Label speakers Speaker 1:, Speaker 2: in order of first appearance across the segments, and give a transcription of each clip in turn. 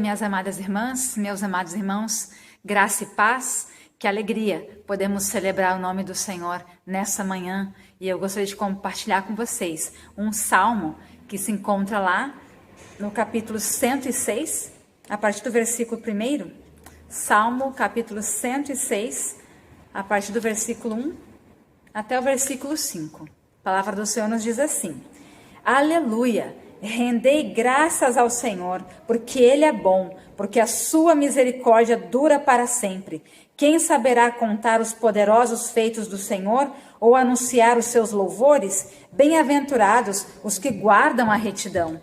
Speaker 1: minhas amadas irmãs, meus amados irmãos, graça e paz, que alegria podemos celebrar o nome do Senhor nessa manhã. E eu gostaria de compartilhar com vocês um salmo que se encontra lá no capítulo 106, a partir do versículo 1. Salmo, capítulo 106, a partir do versículo 1 até o versículo 5. A palavra do Senhor nos diz assim: Aleluia! Rendei graças ao Senhor, porque Ele é bom, porque a sua misericórdia dura para sempre. Quem saberá contar os poderosos feitos do Senhor ou anunciar os seus louvores? Bem-aventurados os que guardam a retidão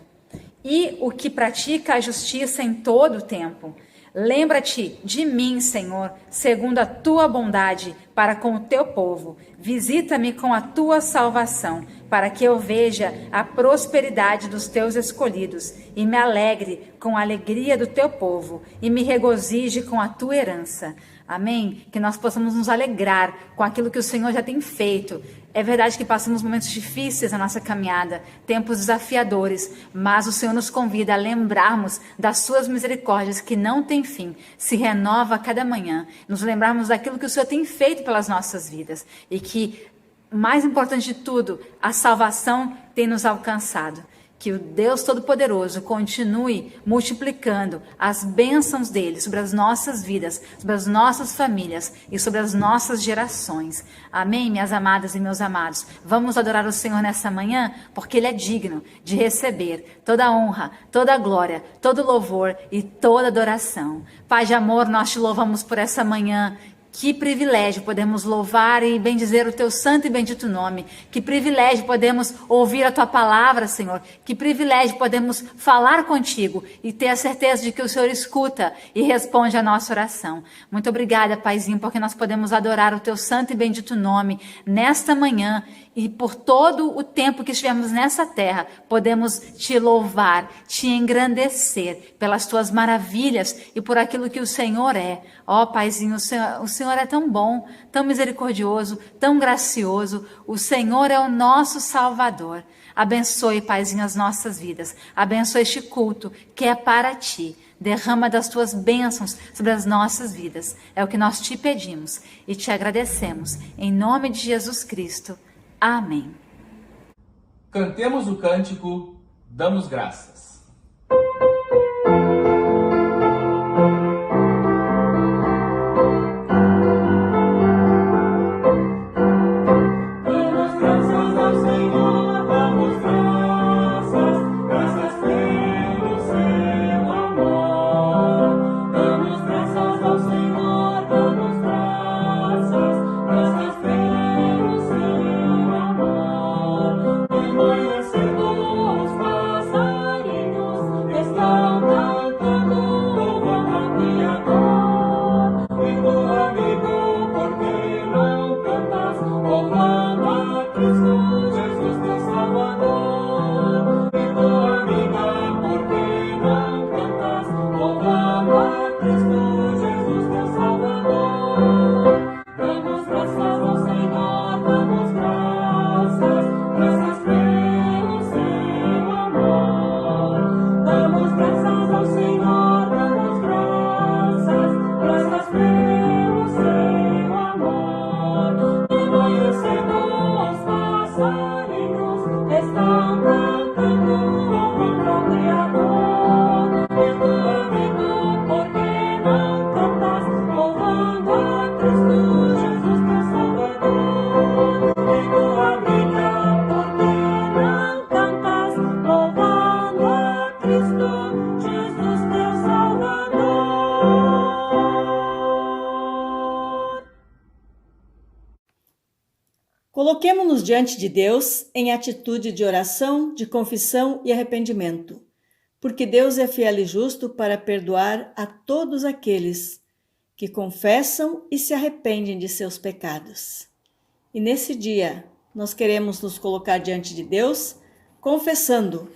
Speaker 1: e o que pratica a justiça em todo o tempo. Lembra-te de mim, Senhor, segundo a tua bondade para com o teu povo. Visita-me com a tua salvação, para que eu veja a prosperidade dos teus escolhidos e me alegre com a alegria do teu povo e me regozije com a tua herança. Amém? Que nós possamos nos alegrar com aquilo que o Senhor já tem feito. É verdade que passamos momentos difíceis na nossa caminhada, tempos desafiadores, mas o Senhor nos convida a lembrarmos das suas misericórdias que não têm fim, se renova a cada manhã, nos lembrarmos daquilo que o Senhor tem feito pelas nossas vidas e que, mais importante de tudo, a salvação tem nos alcançado. Que o Deus Todo-Poderoso continue multiplicando as bênçãos dele sobre as nossas vidas, sobre as nossas famílias e sobre as nossas gerações. Amém, minhas amadas e meus amados? Vamos adorar o Senhor nessa manhã, porque Ele é digno de receber toda a honra, toda a glória, todo o louvor e toda a adoração. Pai de amor, nós te louvamos por essa manhã. Que privilégio podemos louvar e bendizer o teu santo e bendito nome. Que privilégio podemos ouvir a tua palavra, Senhor. Que privilégio podemos falar contigo e ter a certeza de que o Senhor escuta e responde a nossa oração. Muito obrigada, Paizinho, porque nós podemos adorar o teu santo e bendito nome nesta manhã e por todo o tempo que estivermos nessa terra, podemos te louvar, te engrandecer pelas tuas maravilhas e por aquilo que o Senhor é. Ó, Paizinho, o Senhor é tão bom, tão misericordioso, tão gracioso. O Senhor é o nosso Salvador. Abençoe, Paizinho, as nossas vidas. Abençoe este culto que é para ti. Derrama das tuas bênçãos sobre as nossas vidas. É o que nós te pedimos e te agradecemos. Em nome de Jesus Cristo. Amém.
Speaker 2: Cantemos o cântico Damos Graças.
Speaker 3: Coloquemo-nos diante de Deus em atitude de oração, de confissão e arrependimento, porque Deus é fiel e justo para perdoar a todos aqueles que confessam e se arrependem de seus pecados. E nesse dia, nós queremos nos colocar diante de Deus, confessando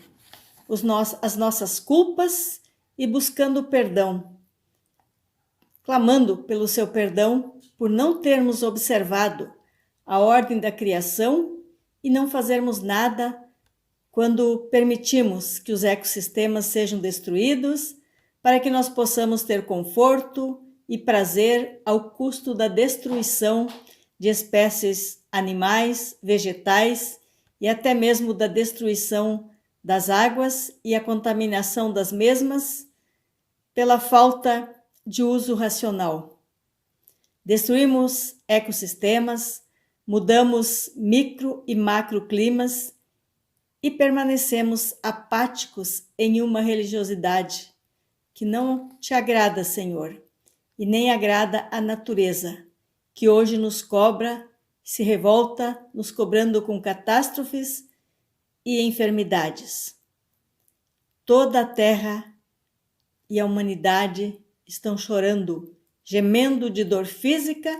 Speaker 3: as nossas culpas e buscando perdão, clamando pelo seu perdão por não termos observado a ordem da criação e não fazermos nada quando permitimos que os ecossistemas sejam destruídos, para que nós possamos ter conforto e prazer ao custo da destruição de espécies animais, vegetais e até mesmo da destruição das águas e a contaminação das mesmas pela falta de uso racional. Destruímos ecossistemas, mudamos micro e macroclimas e permanecemos apáticos em uma religiosidade que não te agrada, Senhor, e nem agrada a natureza, que hoje nos cobra, se revolta, nos cobrando com catástrofes e enfermidades. Toda a terra e a humanidade estão chorando, gemendo de dor física,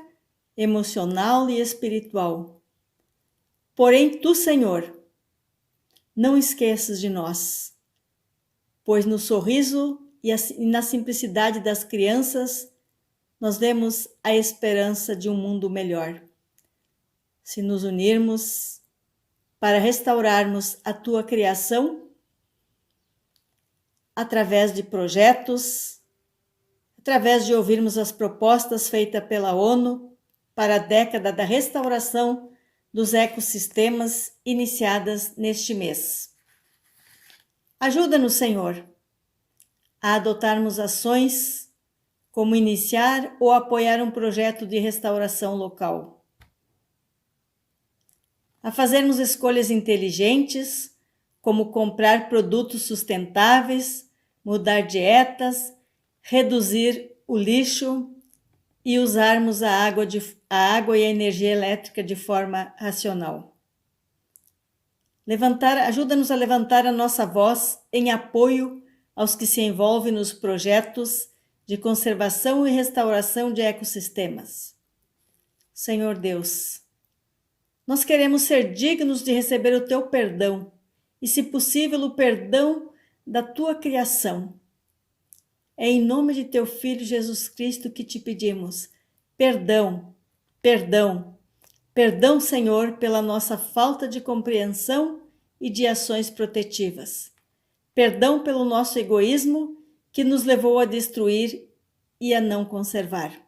Speaker 3: emocional e espiritual. Porém, tu, Senhor, não esqueças de nós, pois no sorriso e na simplicidade das crianças nós vemos a esperança de um mundo melhor. Se nos unirmos para restaurarmos a tua criação através de projetos, através de ouvirmos as propostas feitas pela ONU para a década da restauração dos ecossistemas iniciadas neste mês. Ajuda-nos, Senhor, a adotarmos ações como iniciar ou apoiar um projeto de restauração local, a fazermos escolhas inteligentes, como comprar produtos sustentáveis, mudar dietas, reduzir o lixo e usarmos a água e a energia elétrica de forma racional. Ajuda-nos a levantar a nossa voz em apoio aos que se envolvem nos projetos de conservação e restauração de ecossistemas. Senhor Deus, nós queremos ser dignos de receber o teu perdão e, se possível, o perdão da tua criação. É em nome de teu Filho Jesus Cristo que te pedimos perdão, perdão, perdão, Senhor, pela nossa falta de compreensão e de ações protetivas. Perdão pelo nosso egoísmo que nos levou a destruir e a não conservar.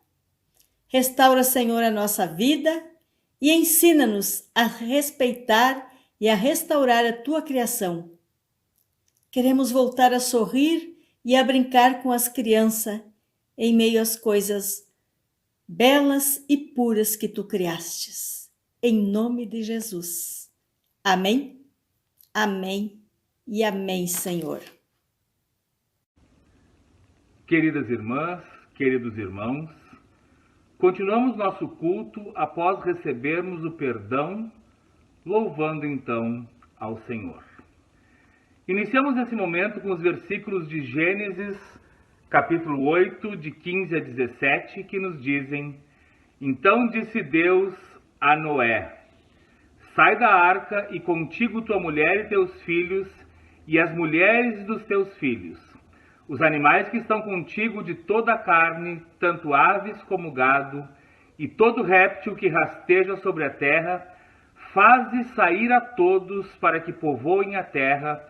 Speaker 3: Restaura, Senhor, a nossa vida e ensina-nos a respeitar e a restaurar a tua criação. Queremos voltar a sorrir e a brincar com as crianças em meio às coisas belas e puras que tu criastes. Em nome de Jesus. Amém? Amém e amém, Senhor.
Speaker 2: Queridas irmãs, queridos irmãos, continuamos nosso culto após recebermos o perdão, louvando então ao Senhor. Iniciamos esse momento com os versículos de Gênesis, capítulo 8, de 15 a 17, que nos dizem: Então disse Deus a Noé: Sai da arca e contigo tua mulher e teus filhos e as mulheres dos teus filhos, os animais que estão contigo de toda a carne, tanto aves como gado, e todo réptil que rasteja sobre a terra, faze sair a todos para que povoem a terra,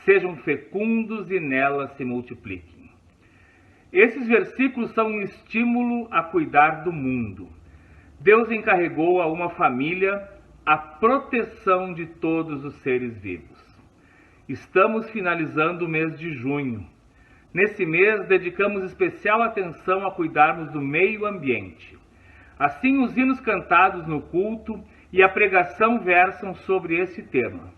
Speaker 2: sejam fecundos e nela se multipliquem. Esses versículos são um estímulo a cuidar do mundo. Deus encarregou a uma família a proteção de todos os seres vivos. Estamos finalizando o mês de junho. Nesse mês, dedicamos especial atenção a cuidarmos do meio ambiente. Assim, os hinos cantados no culto e a pregação versam sobre esse tema.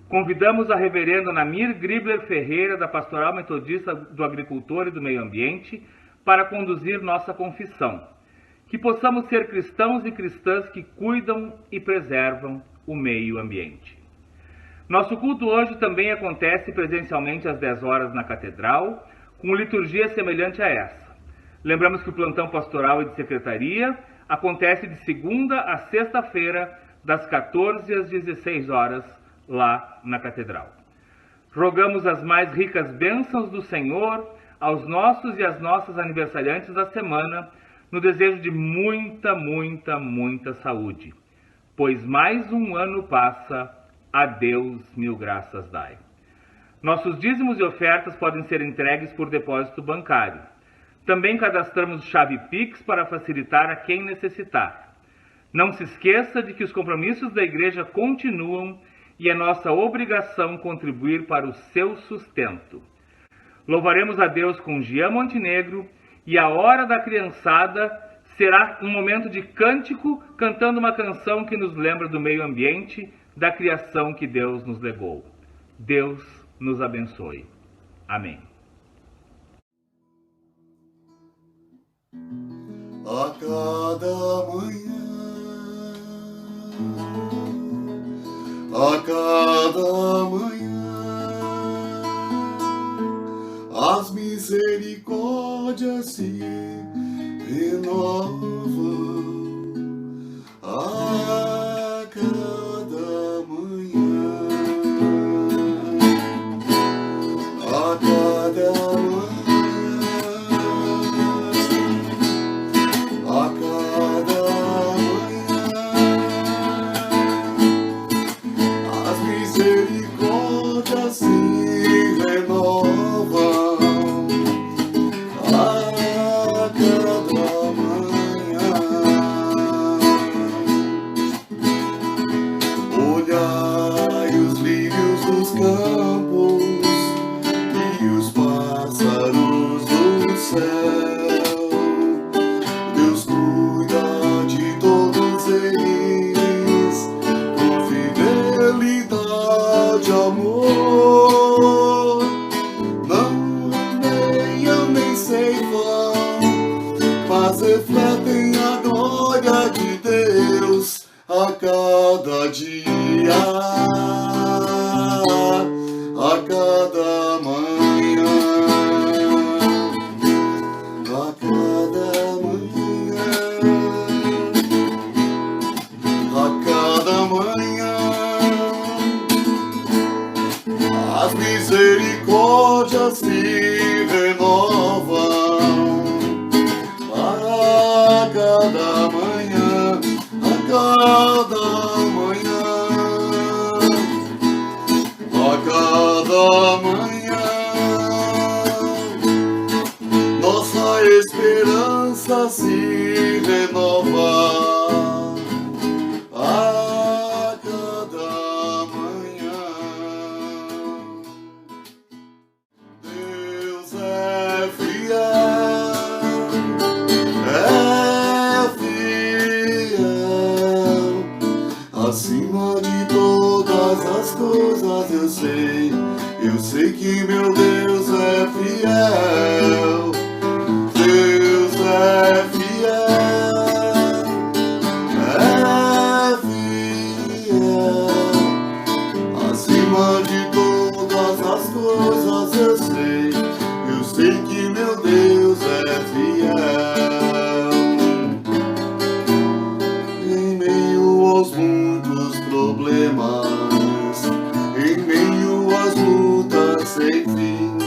Speaker 2: Convidamos a reverenda Namir Gribler Ferreira, da Pastoral Metodista do Agricultor e do Meio Ambiente, para conduzir nossa confissão. Que possamos ser cristãos e cristãs que cuidam e preservam o meio ambiente. Nosso culto hoje também acontece presencialmente às 10 horas na Catedral, com liturgia semelhante a essa. Lembramos que o plantão pastoral e de secretaria acontece de segunda a sexta-feira, das 14 às 16 horas, lá na Catedral. Rogamos as mais ricas bênçãos do Senhor aos nossos e às nossas aniversariantes da semana, no desejo de muita, muita, muita saúde. Pois mais um ano passa, a Deus mil graças dai. Nossos dízimos e ofertas podem ser entregues por depósito bancário. Também cadastramos chave Pix para facilitar a quem necessitar. Não se esqueça de que os compromissos da igreja continuam e é nossa obrigação contribuir para o seu sustento. Louvaremos a Deus com Jean Montenegro e a hora da criançada será um momento de cântico, cantando uma canção que nos lembra do meio ambiente, da criação que Deus nos legou. Deus nos abençoe. Amém.
Speaker 4: A cada manhã, a cada manhã, as misericórdias se renovam. A cada manhã, a cada refletem a glória de Deus a cada dia, a cada manhã, a cada manhã, a cada manhã. As misericórdias se renovam. A cada manhã, a cada manhã, a cada manhã, nossa esperança se renova. A cada manhã, Deus é fiel. Acima de todas as coisas eu sei que meu Deus é fiel. Deus é fiel, acima de todas as coisas eu sei que meu Deus é fiel. Em meio aos muitos problemas, em meio às lutas sem fim,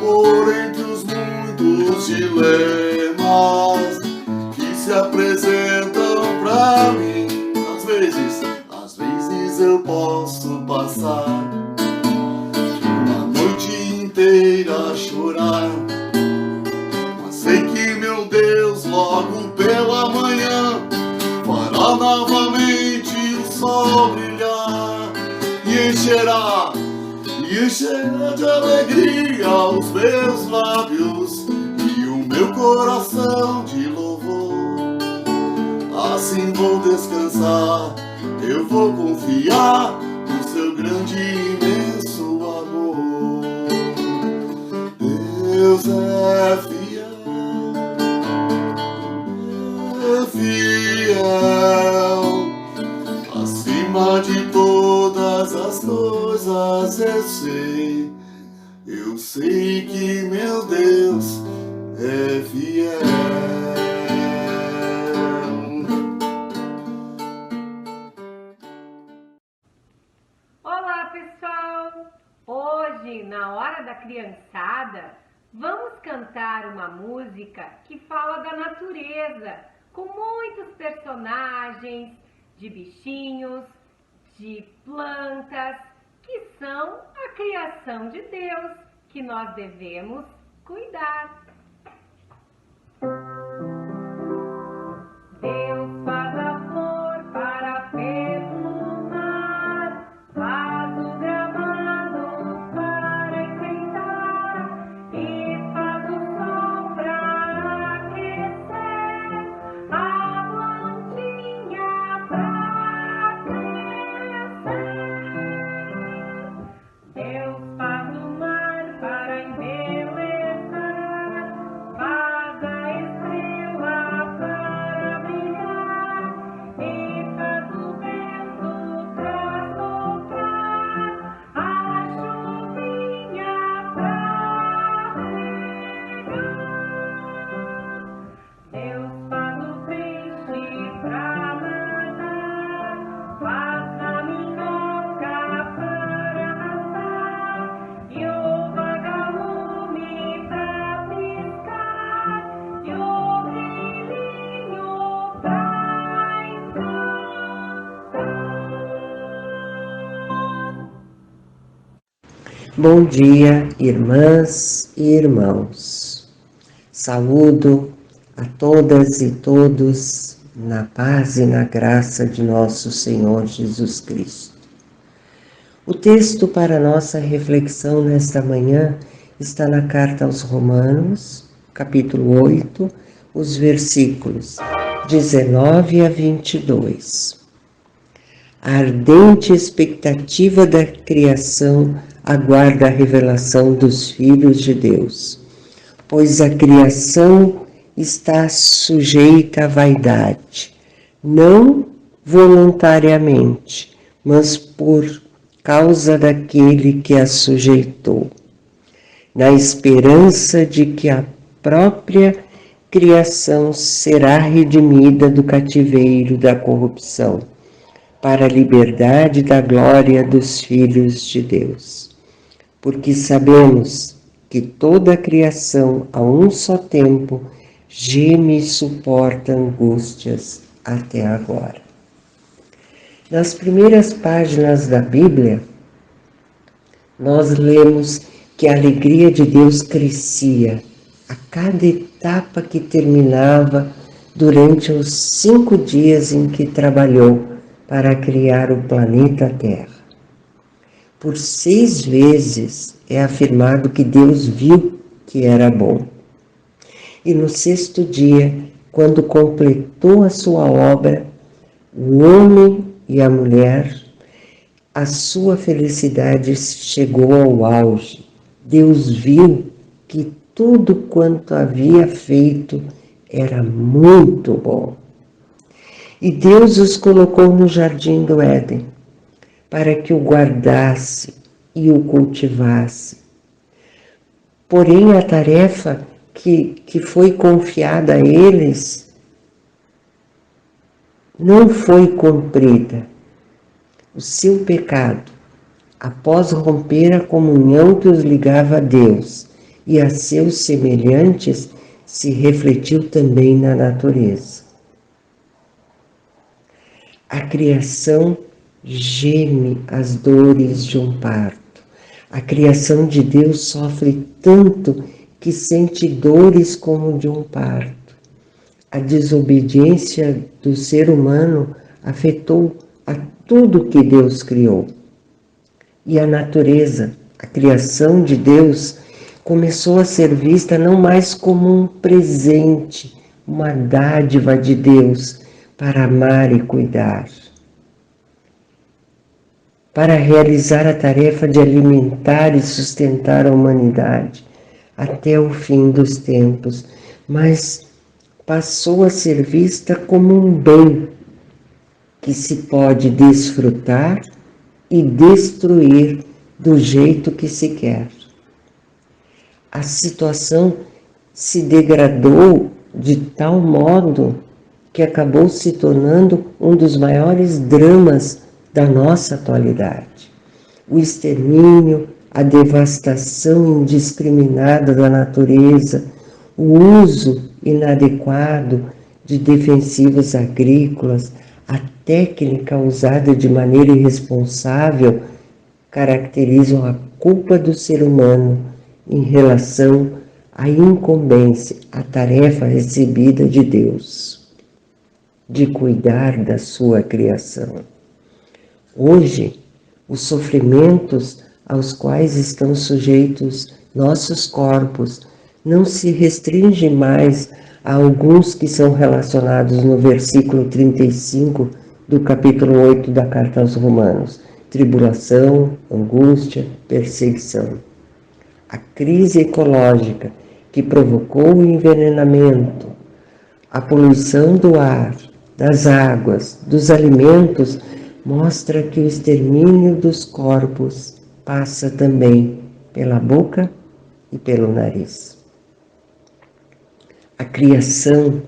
Speaker 4: por entre os muitos dilemas que se apresentam pra mim, às vezes eu posso passar uma noite inteira a chorar, mas sei que meu Deus logo pela manhã fará novamente o sol brilhar e encherá de alegria os meus lábios e o meu coração de louvor. Assim vou descansar, eu vou confiar no seu grande e imenso amor. Deus é fiel, acima de todas as coisas eu sei que meu Deus é fiel.
Speaker 5: Olá, pessoal! Hoje, na hora da criançada, vamos cantar uma música que fala da natureza, com muitos personagens, de bichinhos, de plantas, que são a criação de Deus, que nós devemos cuidar. Deus faz a flor para perfumar, faz o gramado para enfeitar e faz o sol para aquecer, a plantinha para crescer. Deus faz o mar para embelezar, faz a estrela para brilhar e faz o vento para soprar, a chuvinha para regar. Deus faz o peixe para nadar, faz a minhoca para arrastar e o vagalume para piscar e o grilinho para encantar.
Speaker 6: Bom dia, irmãs e irmãos. Saúdo a todas e todos na paz e na graça de nosso Senhor Jesus Cristo. O texto para nossa reflexão nesta manhã está na carta aos Romanos, capítulo 8, os versículos 19 a 22. A ardente expectativa da criação aguarda a revelação dos filhos de Deus, pois a criação está sujeita à vaidade, não voluntariamente, mas por causa daquele que a sujeitou, na esperança de que a própria criação será redimida do cativeiro da corrupção, para a liberdade da glória dos filhos de Deus. Porque sabemos que toda a criação, a um só tempo, geme e suporta angústias até agora. Nas primeiras páginas da Bíblia, nós lemos que a alegria de Deus crescia a cada etapa que terminava durante os 5 dias em que trabalhou para criar o planeta Terra. Por 6 vezes é afirmado que Deus viu que era bom. E no 6º dia, quando completou a sua obra, o homem e a mulher, a sua felicidade chegou ao auge. Deus viu que tudo quanto havia feito era muito bom. E Deus os colocou no jardim do Éden, para que o guardasse e o cultivasse. Porém, a tarefa que foi confiada a eles não foi cumprida. O seu pecado, após romper a comunhão que os ligava a Deus e a seus semelhantes, se refletiu também na natureza. A criação geme as dores de um parto. A criação de Deus sofre tanto que sente dores como de um parto. A desobediência do ser humano afetou a tudo que Deus criou. E a natureza, a criação de Deus, começou a ser vista não mais como um presente, uma dádiva de Deus para amar e cuidar, para realizar a tarefa de alimentar e sustentar a humanidade até o fim dos tempos, mas passou a ser vista como um bem que se pode desfrutar e destruir do jeito que se quer. A situação se degradou de tal modo que acabou se tornando um dos maiores dramas da nossa atualidade. O extermínio, a devastação indiscriminada da natureza, o uso inadequado de defensivos agrícolas, a técnica usada de maneira irresponsável caracterizam a culpa do ser humano em relação à incumbência, à tarefa recebida de Deus, de cuidar da sua criação. Hoje, os sofrimentos aos quais estão sujeitos nossos corpos não se restringem mais a alguns que são relacionados no versículo 35 do capítulo 8 da Carta aos Romanos: tribulação, angústia, perseguição. A crise ecológica que provocou o envenenamento, a poluição do ar, das águas, dos alimentos, mostra que o extermínio dos corpos passa também pela boca e pelo nariz. A criação,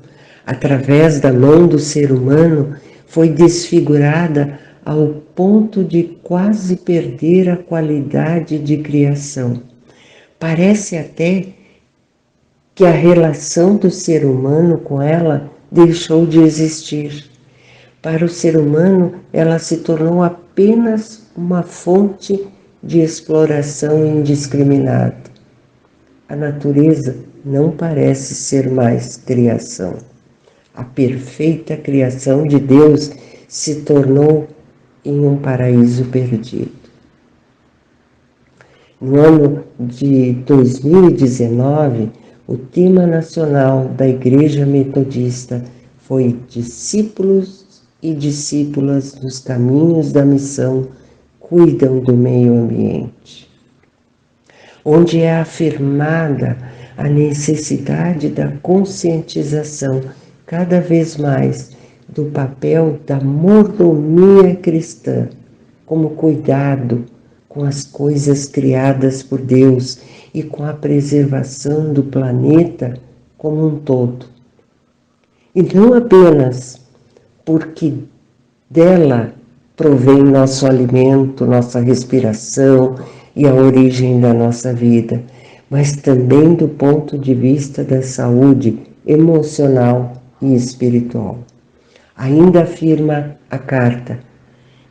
Speaker 6: através da mão do ser humano, foi desfigurada ao ponto de quase perder a qualidade de criação. Parece até que a relação do ser humano com ela deixou de existir. Para o ser humano, ela se tornou apenas uma fonte de exploração indiscriminada. A natureza não parece ser mais criação. A perfeita criação de Deus se tornou em um paraíso perdido. No ano de 2019, o tema nacional da Igreja Metodista foi Discípulos e Discípulas dos Caminhos da Missão cuidam do meio ambiente, onde é afirmada a necessidade da conscientização cada vez mais do papel da mordomia cristã, como cuidado com as coisas criadas por Deus e com a preservação do planeta como um todo. E não apenas porque dela provém nosso alimento, nossa respiração e a origem da nossa vida, mas também do ponto de vista da saúde emocional e espiritual. Ainda afirma a carta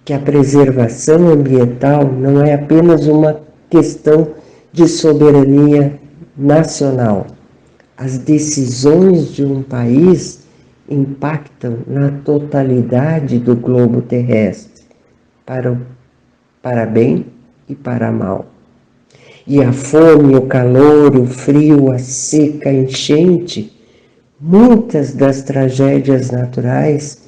Speaker 6: que a preservação ambiental não é apenas uma questão de soberania nacional. As decisões de um país impactam na totalidade do globo terrestre, para bem e para mal. E a fome, o calor, o frio, a seca, a enchente, muitas das tragédias naturais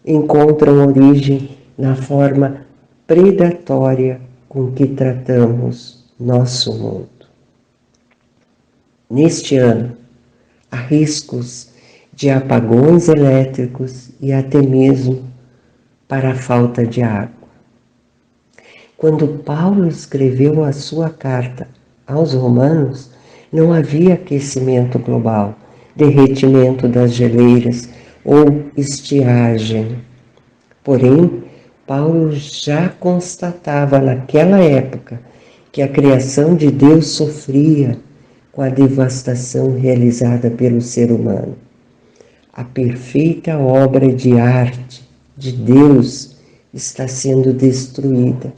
Speaker 6: encontram origem na forma predatória com que tratamos nosso mundo. Neste ano, há riscos de apagões elétricos e até mesmo para a falta de água. Quando Paulo escreveu a sua carta aos Romanos, não havia aquecimento global, derretimento das geleiras ou estiagem. Porém, Paulo já constatava naquela época que a criação de Deus sofria com a devastação realizada pelo ser humano. A perfeita obra de arte de Deus está sendo destruída.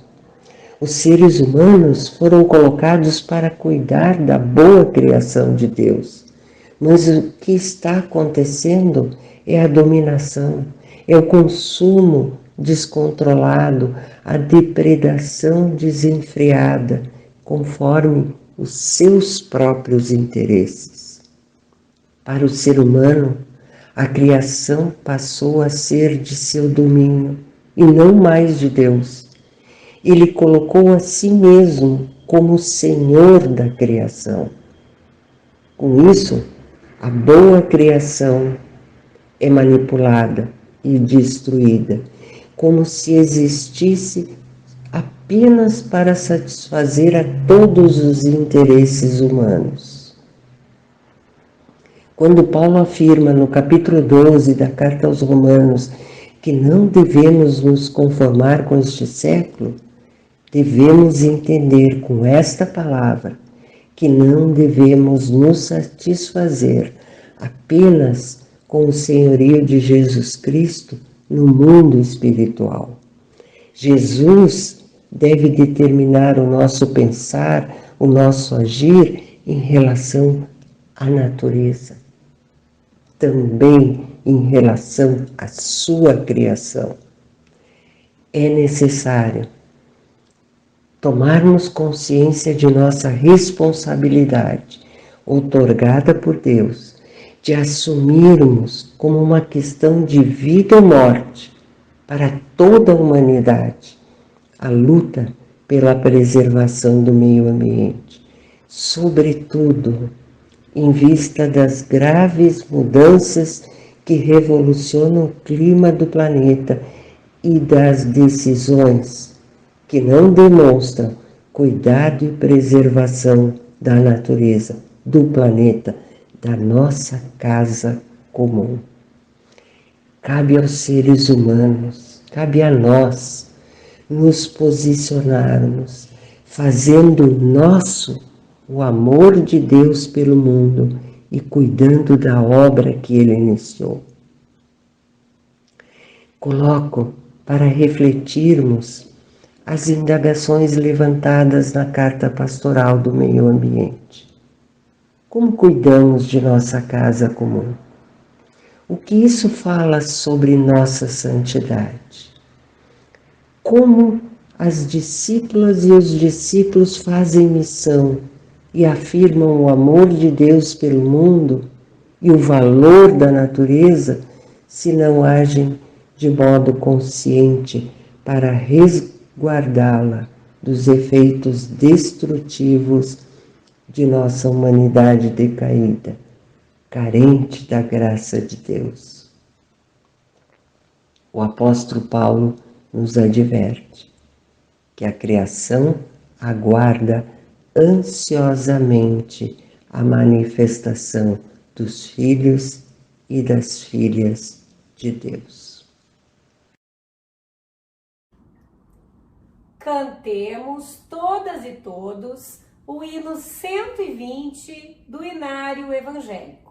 Speaker 6: Os seres humanos foram colocados para cuidar da boa criação de Deus. Mas o que está acontecendo é a dominação, é o consumo descontrolado, a depredação desenfreada, conforme os seus próprios interesses. Para o ser humano, a criação passou a ser de seu domínio e não mais de Deus. Ele colocou a si mesmo como Senhor da criação. Com isso, a boa criação é manipulada e destruída, como se existisse apenas para satisfazer a todos os interesses humanos. Quando Paulo afirma no capítulo 12 da Carta aos Romanos que não devemos nos conformar com este século, devemos entender com esta palavra que não devemos nos satisfazer apenas com o senhorio de Jesus Cristo no mundo espiritual. Jesus deve determinar o nosso pensar, o nosso agir em relação à natureza, também em relação à sua criação. É necessário tomarmos consciência de nossa responsabilidade, outorgada por Deus, de assumirmos como uma questão de vida ou morte para toda a humanidade a luta pela preservação do meio ambiente, sobretudo em vista das graves mudanças que revolucionam o clima do planeta e das decisões que não demonstram cuidado e preservação da natureza, do planeta, da nossa casa comum. Cabe aos seres humanos, cabe a nós nos posicionarmos, fazendo nosso o amor de Deus pelo mundo e cuidando da obra que Ele iniciou. Coloco para refletirmos as indagações levantadas na Carta Pastoral do Meio Ambiente. Como cuidamos de nossa casa comum? O que isso fala sobre nossa santidade? Como as discípulas e os discípulos fazem missão e afirmam o amor de Deus pelo mundo e o valor da natureza se não agem de modo consciente para resguardá-la dos efeitos destrutivos de nossa humanidade decaída, carente da graça de Deus. O apóstolo Paulo nos adverte que a criação aguarda ansiosamente a manifestação dos filhos e das filhas de Deus.
Speaker 5: Cantemos todas e todos o hino 120 do Inário Evangélico.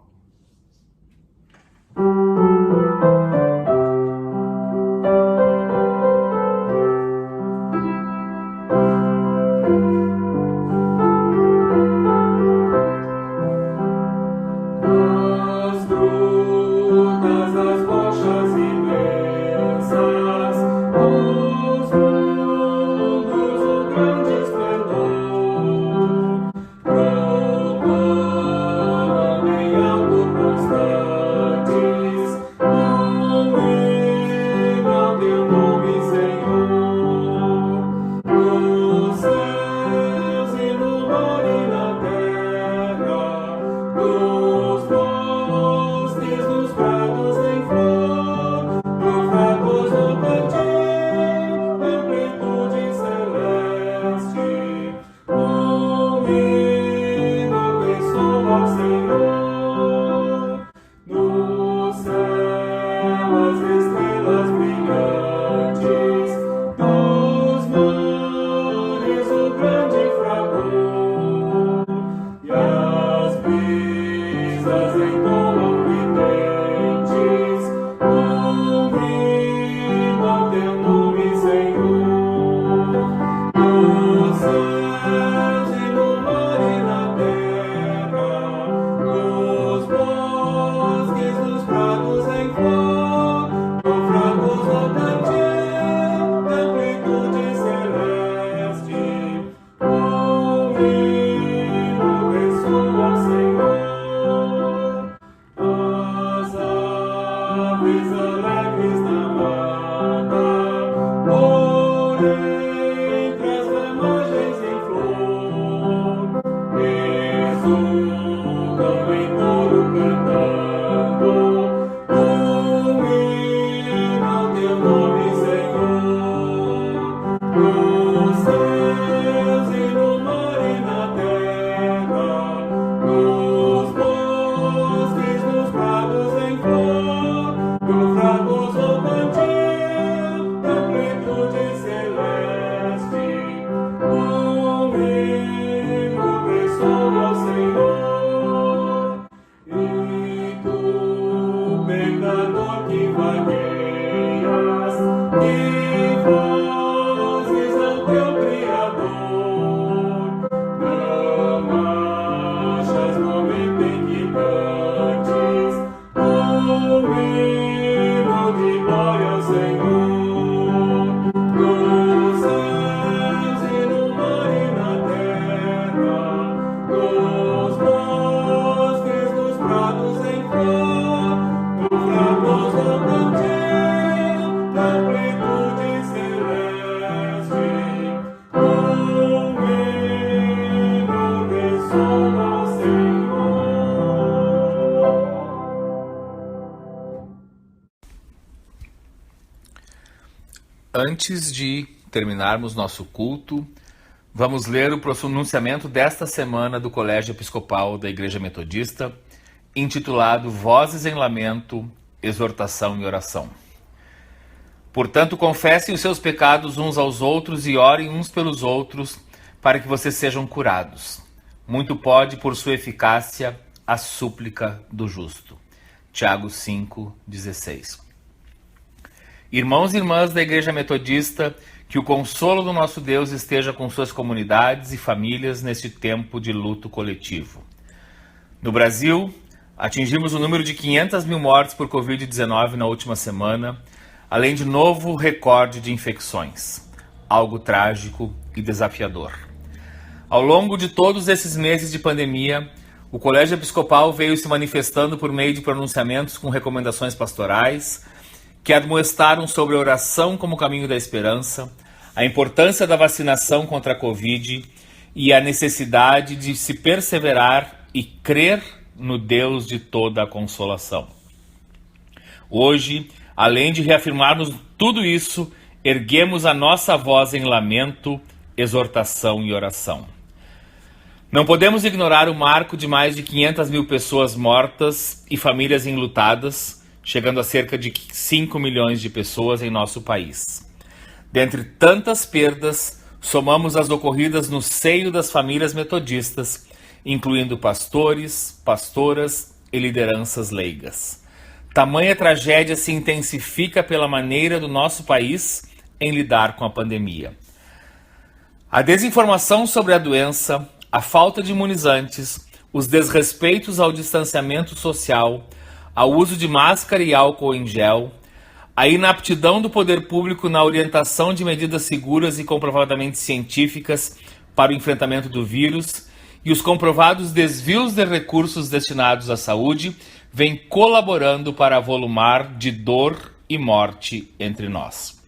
Speaker 7: glória, Senhor. Nos céus e no mar e na terra, nos bosques, nos prados em flor, no framoso cantil da amplitude celeste, um hino ressoa ao Senhor.
Speaker 2: Antes de terminarmos nosso culto, vamos ler o pronunciamento desta semana do Colégio Episcopal da Igreja Metodista, intitulado Vozes em Lamento, Exortação e Oração. Portanto, confessem os seus pecados uns aos outros e orem uns pelos outros, para que vocês sejam curados. Muito pode, por sua eficácia, a súplica do justo. Tiago 5,16. Irmãos e irmãs da Igreja Metodista, que o consolo do nosso Deus esteja com suas comunidades e famílias neste tempo de luto coletivo. No Brasil, atingimos o número de 500 mil mortes por Covid-19 na última semana, além de novo recorde de infecções. Algo trágico e desafiador. Ao longo de todos esses meses de pandemia, o Colégio Episcopal veio se manifestando por meio de pronunciamentos com recomendações pastorais, que admoestaram sobre a oração como caminho da esperança, a importância da vacinação contra a Covid e a necessidade de se perseverar e crer no Deus de toda a consolação. Hoje, além de reafirmarmos tudo isso, erguemos a nossa voz em lamento, exortação e oração. Não podemos ignorar o marco de mais de 500 mil pessoas mortas e famílias enlutadas, chegando a cerca de 5 milhões de pessoas em nosso país. Dentre tantas perdas, somamos as ocorridas no seio das famílias metodistas, incluindo pastores, pastoras e lideranças leigas. Tamanha tragédia se intensifica pela maneira do nosso país em lidar com a pandemia. A desinformação sobre a doença, a falta de imunizantes, os desrespeitos ao distanciamento social, ao uso de máscara e álcool em gel, a inaptidão do poder público na orientação de medidas seguras e comprovadamente científicas para o enfrentamento do vírus e os comprovados desvios de recursos destinados à saúde vêm colaborando para avolumar de dor e morte entre nós.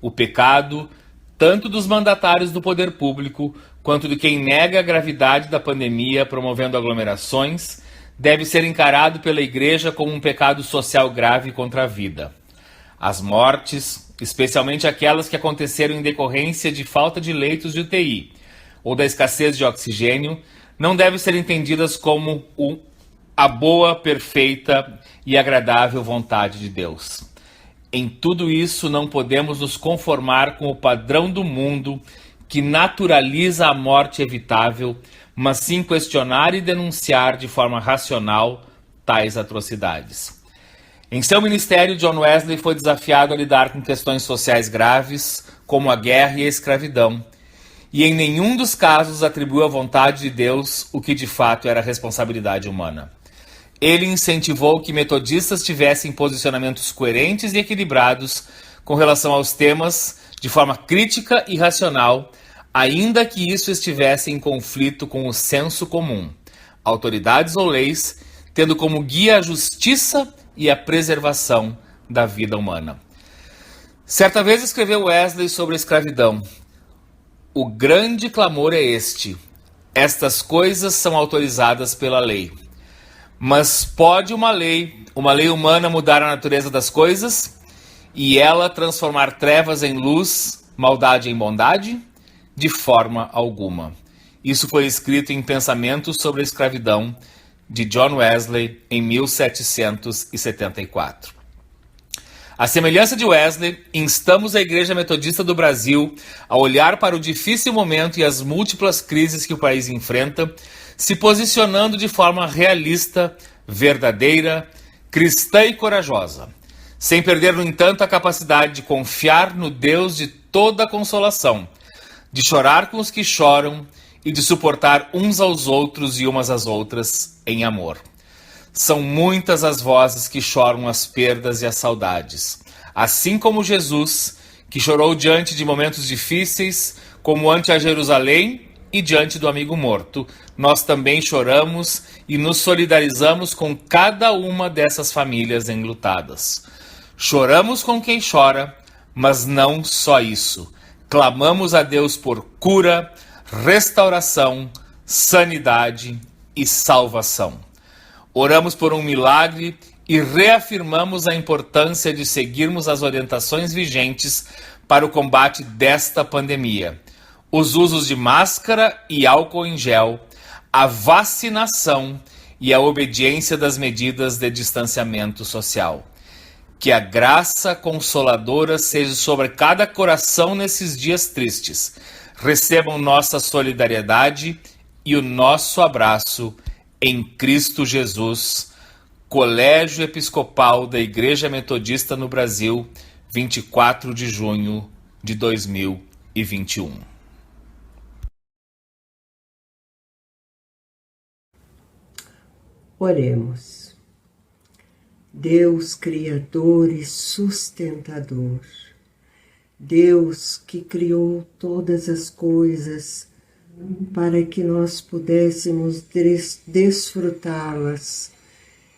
Speaker 2: O pecado, tanto dos mandatários do poder público quanto de quem nega a gravidade da pandemia promovendo aglomerações, deve ser encarado pela Igreja como um pecado social grave contra a vida. As mortes, especialmente aquelas que aconteceram em decorrência de falta de leitos de UTI ou da escassez de oxigênio, não devem ser entendidas como a boa, perfeita e agradável vontade de Deus. Em tudo isso, não podemos nos conformar com o padrão do mundo que naturaliza a morte evitável, mas sim questionar e denunciar de forma racional tais atrocidades. Em seu ministério, John Wesley foi desafiado a lidar com questões sociais graves, como a guerra e a escravidão, e em nenhum dos casos atribuiu à vontade de Deus o que de fato era responsabilidade humana. Ele incentivou que metodistas tivessem posicionamentos coerentes e equilibrados com relação aos temas de forma crítica e racional, ainda que isso estivesse em conflito com o senso comum, autoridades ou leis, tendo como guia a justiça e a preservação da vida humana. Certa vez escreveu Wesley sobre a escravidão: o grande clamor é este: estas coisas são autorizadas pela lei. Mas pode uma lei humana mudar a natureza das coisas e ela transformar trevas em luz, maldade em bondade? De forma alguma. Isso foi escrito em Pensamentos sobre a Escravidão, de John Wesley, em 1774. À semelhança de Wesley, instamos a Igreja Metodista do Brasil a olhar para o difícil momento e as múltiplas crises que o país enfrenta, se posicionando de forma realista, verdadeira, cristã e corajosa, sem perder, no entanto, a capacidade de confiar no Deus de toda a consolação, de chorar com os que choram e de suportar uns aos outros e umas às outras em amor.
Speaker 8: São muitas as vozes que choram as perdas e as saudades. Assim como Jesus, que chorou diante de momentos difíceis, como ante a Jerusalém e diante do amigo morto, nós também choramos e nos solidarizamos com cada uma dessas famílias enlutadas. Choramos com quem chora, mas não só isso. Clamamos a Deus por cura, restauração, sanidade e salvação. Oramos por um milagre e reafirmamos a importância de seguirmos as orientações vigentes para o combate desta pandemia. Os usos de máscara e álcool em gel, a vacinação e a obediência das medidas de distanciamento social. Que a graça consoladora seja sobre cada coração nesses dias tristes. Recebam nossa solidariedade e o nosso abraço em Cristo Jesus. Colégio Episcopal da Igreja Metodista no Brasil, 24 de junho de 2021.
Speaker 6: Oremos. Deus Criador e Sustentador, Deus que criou todas as coisas para que nós pudéssemos desfrutá-las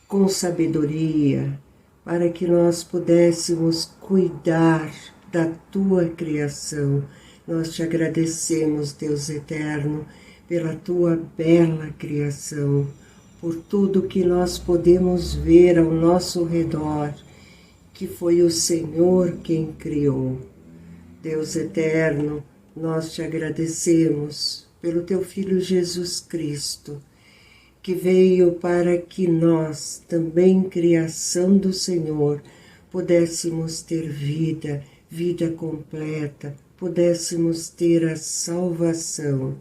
Speaker 6: com sabedoria, para que nós pudéssemos cuidar da Tua criação. Nós te agradecemos, Deus eterno, pela Tua bela criação, por tudo que nós podemos ver ao nosso redor, que foi o Senhor quem criou. Deus eterno, nós te agradecemos pelo Teu Filho Jesus Cristo, que veio para que nós, também criação do Senhor, pudéssemos ter vida, vida completa, pudéssemos ter a salvação.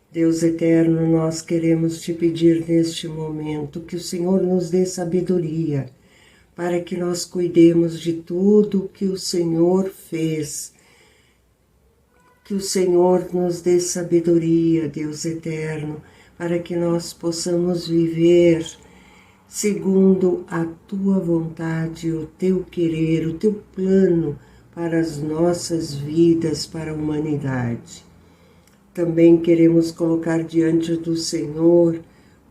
Speaker 6: Deus eterno, nós queremos te pedir neste momento que o Senhor nos dê sabedoria para que nós cuidemos de tudo que o Senhor fez. Que o Senhor nos dê sabedoria, Deus eterno, para que nós possamos viver segundo a Tua vontade, o Teu querer, o Teu plano para as nossas vidas, para a humanidade. Também queremos colocar diante do Senhor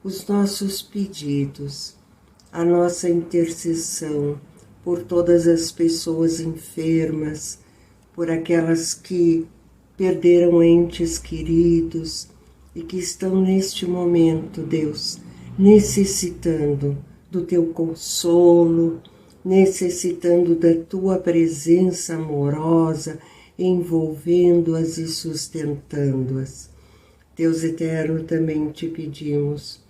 Speaker 6: os nossos pedidos, a nossa intercessão por todas as pessoas enfermas, por aquelas que perderam entes queridos e que estão neste momento, Deus, necessitando do Teu consolo, necessitando da Tua presença amorosa, envolvendo-as e sustentando-as. Deus eterno, também te pedimos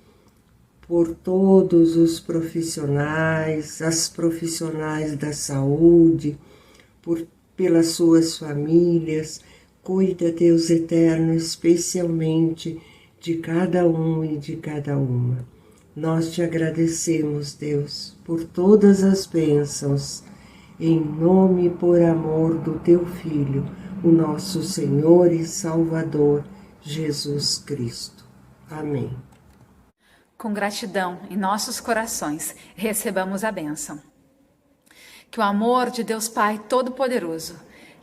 Speaker 6: por todos os profissionais, as profissionais da saúde, pelas suas famílias. Cuida, Deus eterno, especialmente de cada um e de cada uma. Nós te agradecemos, Deus, por todas as bênçãos, em nome e por amor do Teu Filho, o nosso Senhor e Salvador, Jesus Cristo. Amém.
Speaker 1: Com gratidão em nossos corações, recebamos a bênção. Que o amor de Deus Pai Todo-Poderoso,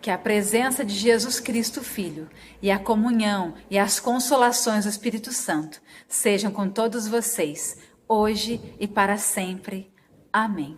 Speaker 1: que a presença de Jesus Cristo Filho e a comunhão e as consolações do Espírito Santo sejam com todos vocês, hoje e para sempre. Amém.